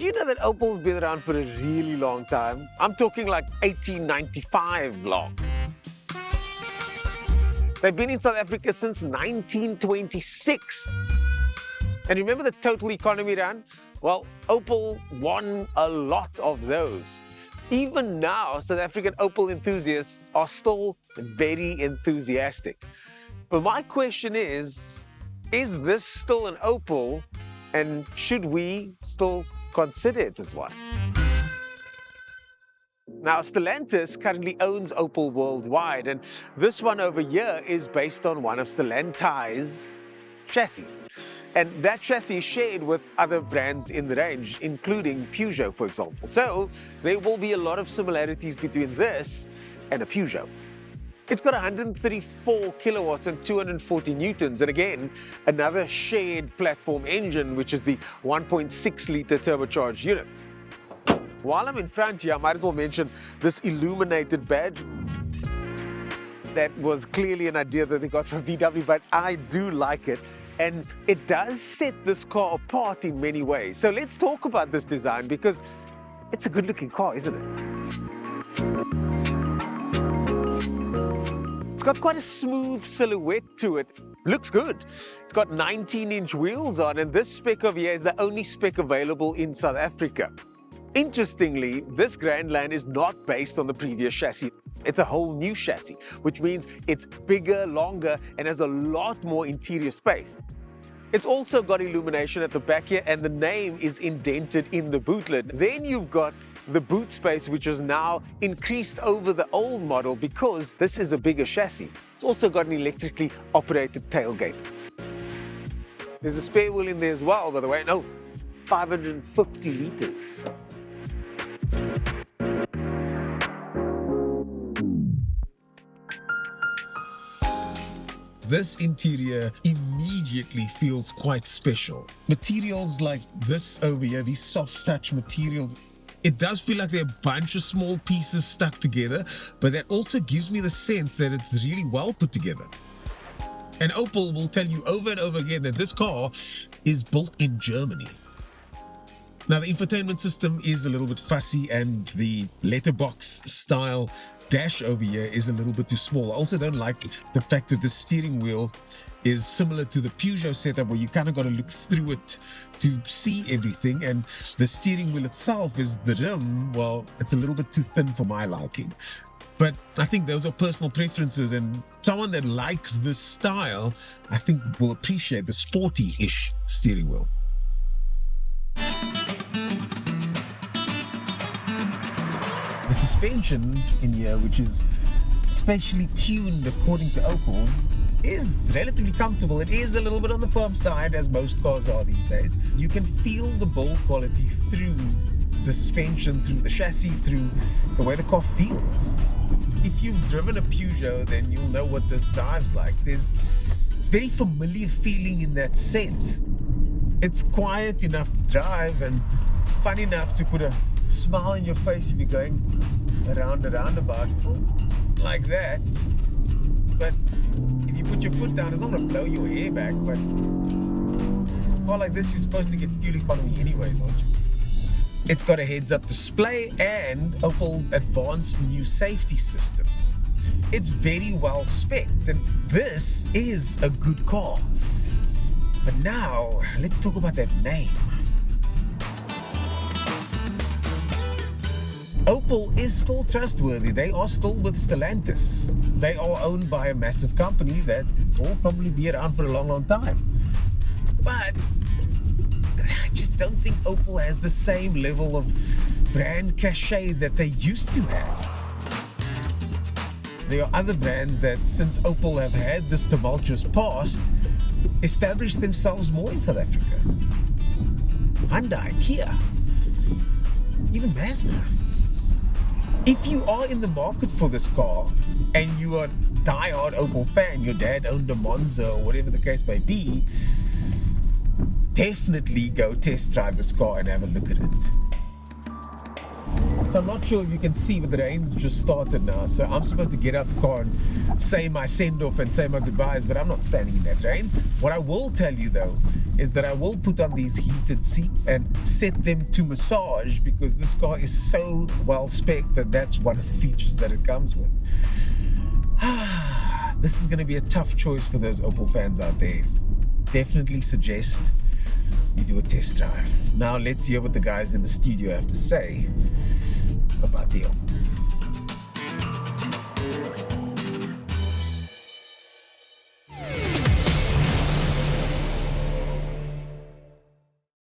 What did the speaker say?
Did you know that Opel's been around for a really long time? I'm talking like 1895 long. They've been in South Africa since 1926. And remember the total economy run? Well, Opel won a lot of those. Even now, South African Opel enthusiasts are still very enthusiastic. But my question is this still an Opel? And should we still consider it as one? Now, Stellantis currently owns Opel worldwide, and this one over here is based on one of Stellantis' chassis. And that chassis is shared with other brands in the range, including Peugeot, for example. So there will be a lot of similarities between this and a Peugeot. It's got 134 kilowatts and 240 newtons, and again, another shared platform engine, which is the 1.6-litre turbocharged unit. While I'm in front here, I might as well mention this illuminated badge. That was clearly an idea that they got from VW, but I do like it. And it does set this car apart in many ways. So let's talk about this design, because it's a good-looking car, isn't it? It's got quite a smooth silhouette to it. Looks good. It's got 19-inch wheels on, and this spec over here is the only spec available in South Africa. Interestingly, this Grandland is not based on the previous chassis. It's a whole new chassis, which means it's bigger, longer, and has a lot more interior space. It's also got illumination at the back here, and the name is indented in the boot lid. Then you've got the boot space, which is now increased over the old model because this is a bigger chassis. It's also got an electrically operated tailgate. There's a spare wheel in there as well, by the way. No, 550 liters. This interior immediately feels quite special. Materials like this over here, these soft touch materials, it does feel like they're a bunch of small pieces stuck together, but that also gives me the sense that it's really well put together. And Opel will tell you over and over again that this car is built in Germany. Now, the infotainment system is a little bit fussy, and the letterbox style dash over here is a little bit too small. I also don't like the fact that the steering wheel is similar to the Peugeot setup, where you kind of got to look through it to see everything, and the steering wheel itself is the rim. Well, it's a little bit too thin for my liking. But I think those are personal preferences, and someone that likes this style, I think, will appreciate the sporty-ish steering wheel. The suspension in here, which is specially tuned according to Opel, is relatively comfortable. It is a little bit on the firm side, as most cars are these days. You can feel the build quality through the suspension, through the chassis, through the way the car feels. If you've driven a Peugeot, then you'll know what this drives like. It's very familiar feeling in that sense. It's quiet enough to drive and fun enough to put a smile on your face if you're going around a roundabout like that. But if you put your foot down, it's not going to blow your hair back. But a car like this, you're supposed to get fuel economy anyways, aren't you? It's got a heads-up display and Opel's advanced new safety systems. It's very well spec'd, and this is a good car. But now, let's talk about that name. Opel is still trustworthy. They are still with Stellantis. They are owned by a massive company that will probably be around for a long, long time. But I just don't think Opel has the same level of brand cachet that they used to have. There are other brands that, since Opel have had this tumultuous past, established themselves more in South Africa. Hyundai, Kia, even Mazda. If you are in the market for this car and you are a die-hard Opel fan, your dad owned a Monza or whatever the case may be, definitely go test drive this car and have a look at it. So I'm not sure if you can see, but the rain's just started now, so I'm supposed to get out the car and say my send-off and say my goodbyes, but I'm not standing in that rain. What I will tell you though is that I will put on these heated seats and set them to massage, because this car is so well spec'd that that's one of the features that it comes with. This is going to be a tough choice for those Opel fans out there. Definitely suggest you do a test drive. Now let's hear what the guys in the studio have to say about the Opel.